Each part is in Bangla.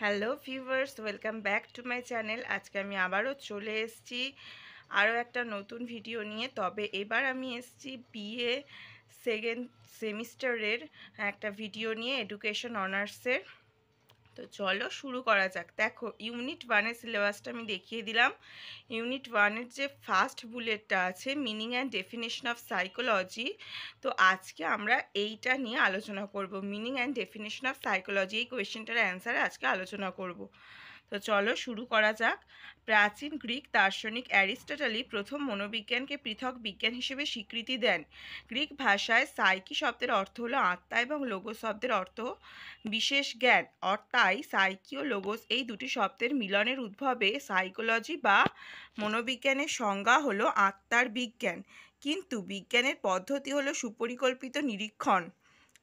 Hello viewers, welcome back to my channel. আজকে আমি আবারও চলে এসেছি আরও একটা নতুন ভিডিও নিয়ে। তবে এবার আমি এসেছি বিএ সেকেন্ড সেমিস্টারের একটা ভিডিও নিয়ে, এডুকেশন অনার্সের। তো চলো শুরু করা যাক। দেখো, ইউনিট ওয়ানের সিলেবাসটা আমি দেখিয়ে দিলাম। ইউনিট ওয়ানের যে ফার্স্ট বুলেটটা আছে, meaning and definition of psychology, তো আজকে আমরা এইটা নিয়ে আলোচনা করব। Meaning and definition of psychology, এই কোয়েশ্চেনটার অ্যান্সারে আজকে আলোচনা করব। তো চলো শুরু করা যাক। প্রাচীন গ্রিক দার্শনিক অ্যারিস্টটল প্রথম মনোবিজ্ঞানকে পৃথক বিজ্ঞান হিসেবে স্বীকৃতি দেন। গ্রিক ভাষায় সাইকি শব্দের অর্থ হলো আত্মা এবং লোগোস শব্দের অর্থ বিশেষ জ্ঞান। তাই সাইকি ও লোগোস এই দুটি শব্দের মিলনের উদ্ভবে সাইকোলজি বা মনোবিজ্ঞানের সংজ্ঞা হলো আত্মার বিজ্ঞান। কিন্তু বিজ্ঞানের পদ্ধতি হলো সুপরিকল্পিত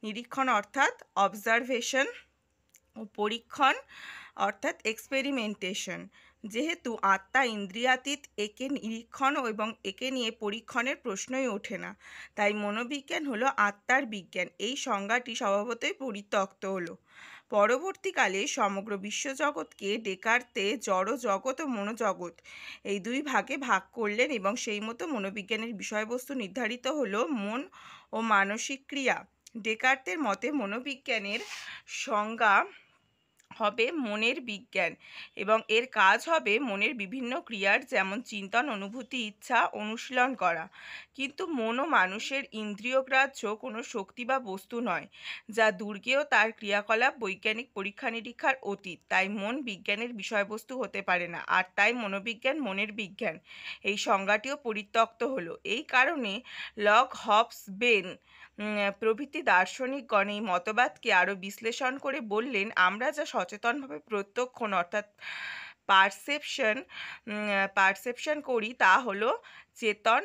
নিরীক্ষণ অর্থাৎ অবজারভেশন, ও পরীক্ষণ অর্থাৎ এক্সপেরিমেন্টেশন। যেহেতু আত্মা ইন্দ্রিয়াতীত, একে নিরীক্ষণ এবং একে নিয়ে পরীক্ষণের প্রশ্নই ওঠে না। তাই মনোবিজ্ঞান হলো আত্মার বিজ্ঞান। এই সংজ্ঞাটি স্বভাবতই পরিত্যক্ত হলো। পরবর্তীকালে সমগ্র বিশ্বজগৎকে ডেকার্তে জড় জগৎ ও মনোজগৎ এই দুই ভাগে ভাগ করলেন এবং সেই মতো মনোবিজ্ঞানের বিষয়বস্তু নির্ধারিত হলো মন ও মানসিক ক্রিয়া। ডেকার্তের মতে মনোবিজ্ঞানের সংজ্ঞা হবে মনের বিজ্ঞান এবং এর কাজ হবে মনের বিভিন্ন ক্রিয়ার, যেমন চিন্তন, অনুভূতি, ইচ্ছা অনুশীলন করা। কিন্তু মনও মানুষের ইন্দ্রিয়গ্রাহ্য কোনো শক্তি বা বস্তু নয়, যা দুর্গেও তার ক্রিয়াকলাপ বৈজ্ঞানিক পরীক্ষা নিরীক্ষার অতীত। তাই মন বিজ্ঞানের বিষয়বস্তু হতে পারে না, আর তাই মনোবিজ্ঞান মনের বিজ্ঞান। এই সংজ্ঞাটিও পরিত্যক্ত হলো। এই কারণে লক, হবস, বেন প্রভৃতি দার্শনিকগণ এই মতবাদকে আরও বিশ্লেষণ করে বললেন, আমরা যা সচেতনভাবে প্রত্যক্ষণ অর্থাৎ পারসেপশন করি তা হলো চেতন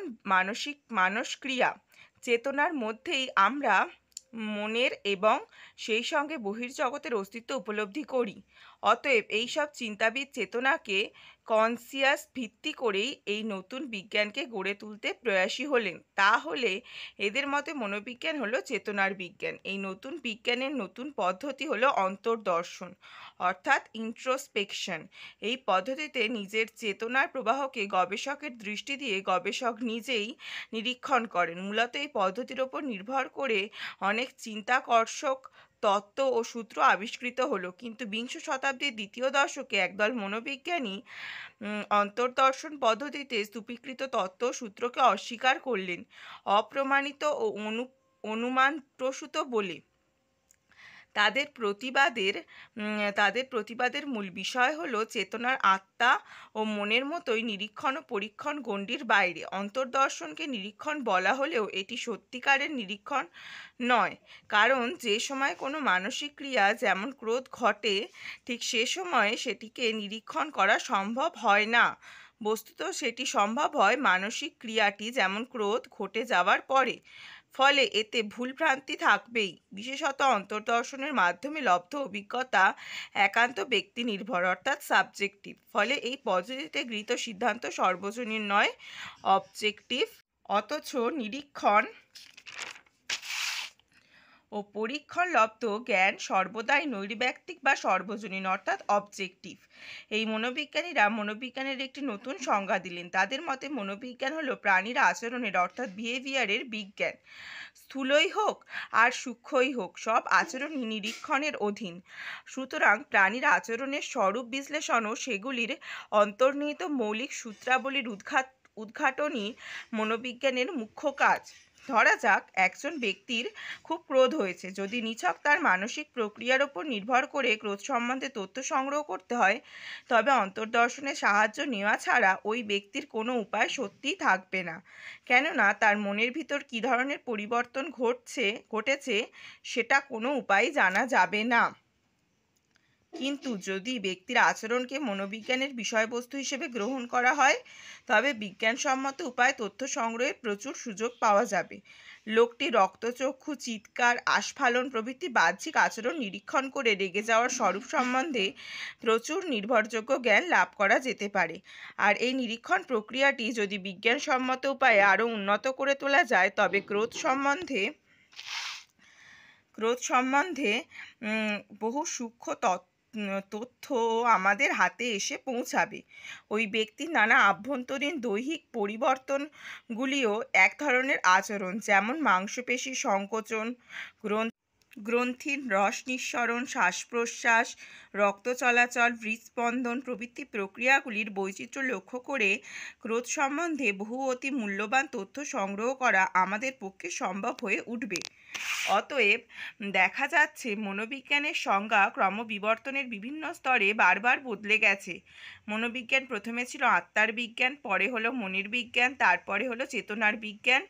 মানসক্রিয়া। চেতনার মধ্যেই আমরা মনের এবং সেই সঙ্গে বহির্জগতের অস্তিত্ব উপলব্ধি করি। অতএব এইসব চিন্তাবিদ চেতনাকে কনসিয়াস ভিত্তি করেই এই নতুন বিজ্ঞানকে গড়ে তুলতে প্রয়াসী হলেন। তাহলে এদের মতে মনোবিজ্ঞান হলো চেতনার বিজ্ঞান। এই নতুন বিজ্ঞানের নতুন পদ্ধতি হলো অন্তর্দর্শন অর্থাৎ ইন্ট্রোস্পেকশন। এই পদ্ধতিতে নিজের চেতনার প্রবাহকে গবেষকের দৃষ্টি দিয়ে গবেষক নিজেই নিরীক্ষণ করেন। মূলত এই পদ্ধতির ওপর নির্ভর করে অনেক চিন্তাকর্ষক তত্ত্ব ও সূত্র আবিষ্কৃত হলো। কিন্তু বিংশ শতাব্দীর দ্বিতীয় দশকে একদল মনোবিজ্ঞানী অন্তর্দর্শন পদ্ধতিতে স্তূপীকৃত তত্ত্ব সূত্রকে অস্বীকার করলেন, অপ্রমাণিত ও অনুমানপ্রসূত বলে। তাদের প্রতিবাদের মূল বিষয় হলো চেতনার আত্মা ও মনের মতোই নিরীক্ষণ ও পরীক্ষণ গণ্ডির বাইরে। অন্তর্দর্শনকে নিরীক্ষণ বলা হলেও এটি সত্যিকারের নিরীক্ষণ নয়, কারণ যে সময় কোনো মানসিক ক্রিয়া যেমন ক্রোধ ঘটে, ঠিক সে সময়ে সেটিকে নিরীক্ষণ করা সম্ভব হয় না। বস্তুত সেটি সম্ভব হয় মানসিক ক্রিয়াটি যেমন ক্রোধ ঘটে যাওয়ার পরে। ফলে এতে ভুলভ্রান্তি থাকবেই। বিশেষত অন্তর্দর্শনের মাধ্যমে লব্ধ অভিজ্ঞতা একান্ত ব্যক্তি নির্ভর অর্থাৎ সাবজেক্টিভ। ফলে এই পদ্ধতিতে গৃহীত সিদ্ধান্ত সর্বজনীন নয়, অবজেক্টিভ। অথচ নিরীক্ষণ ও পরীক্ষণ লব্ধ জ্ঞান সর্বদাই নৈর্ব্যক্তিক বা সর্বজনীন অর্থাৎ অবজেক্টিভ। এই মনোবিজ্ঞানীরা মনোবিজ্ঞানের একটি নতুন সংজ্ঞা দিলেন। তাদের মতে মনোবিজ্ঞান হলো প্রাণীর আচরণের অর্থাৎ বিহেভিয়ারের বিজ্ঞান। স্থূলই হোক আর সূক্ষ্মই হোক, সব আচরণই নিরীক্ষণের অধীন। সুতরাং প্রাণীর আচরণের স্বরূপ বিশ্লেষণ ও সেগুলির অন্তর্নিহিত মৌলিক সূত্রাবলীর উদ্ঘাটনই মনোবিজ্ঞানের মুখ্য কাজ। ধরা যাক, একজন ব্যক্তির খুব ক্রোধ হয়েছে। যদি নিছক তার মানসিক প্রক্রিয়ার ওপর নির্ভর করে ক্রোধ সম্বন্ধে তথ্য সংগ্রহ করতে হয়, তবে অন্তর্দর্শনের সাহায্য নেওয়া ছাড়া ওই ব্যক্তির কোনো উপায় সত্যিই থাকবে না। কেননা তার মনের ভিতর কী ধরনের পরিবর্তন ঘটেছে সেটা কোনো উপায় জানা যাবে না। কিন্তু যদি ব্যক্তির আচরণকে মনোবিজ্ঞানের বিষয়বস্তু হিসেবে গ্রহণ করা হয়, তবে বিজ্ঞানসম্মত উপায়ে তথ্য সংগ্রহের প্রচুর সুযোগ পাওয়া যাবে। লোকটি রক্তচক্ষু, চিৎকার, আস্ফালন প্রভৃতি বাহ্যিক আচরণ নিরীক্ষণ করে রেগে যাওয়ার স্বরূপ সম্বন্ধে প্রচুর নির্ভরযোগ্য জ্ঞান লাভ করা যেতে পারে। আর এই নিরীক্ষণ প্রক্রিয়াটি যদি বিজ্ঞানসম্মত উপায়ে আরও উন্নত করে তোলা যায়, তবে ক্রোধ সম্বন্ধে বহু সূক্ষ্ম তথ্য আমাদের হাতে এসে পৌঁছাবে। ওই ব্যক্তির নানা আভ্যন্তরীণ দৈহিক পরিবর্তনগুলিও এক ধরনের আচরণ, যেমন মাংসপেশি সংকোচন, গ্রন্থির রস নিঃসরণ, শ্বাস প্রশ্বাস, রক্ত চলাচল, হৃদস্পন্দন প্রভৃতি প্রক্রিয়াগুলির বৈচিত্র্য লক্ষ্য করে ক্রোধ সম্বন্ধে বহু অতি মূল্যবান তথ্য সংগ্রহ করা আমাদের পক্ষে সম্ভব হয়ে উঠবে। অতএব দেখা যাচ্ছে মনোবিজ্ঞানের সংজ্ঞা ক্রমবিবর্তনের বিভিন্ন স্তরে বারবার বদলে গেছে। মনোবিজ্ঞান প্রথমে ছিল আত্মার বিজ্ঞান, পরে হলো মনের বিজ্ঞান, তারপরে হলো চেতনার বিজ্ঞান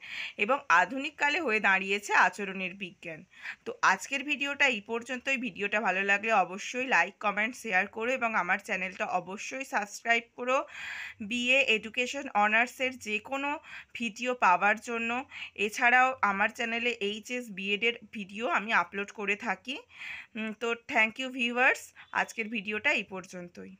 এবং আধুনিককালে হয়ে দাঁড়িয়েছে আচরণের বিজ্ঞান। তো আজকের ভিডিওটা এই পর্যন্তই। ভিডিওটা ভালো লাগলে অবশ্যই লাইক, কমেন্ট, শেয়ার করো এবং আমার চ্যানেলটা অবশ্যই সাবস্ক্রাইব করো। বিএ এডুকেশন অনার্সের যে কোনো ভিডিও পাওয়ার জন্য। এছাড়াও আমার চ্যানেলে এইচএস বিএডের ভিডিও আমি আপলোড করে থাকি। তো থ্যাংক ইউ ভিউয়ার্স, আজকের ভিডিওটা এই পর্যন্তই।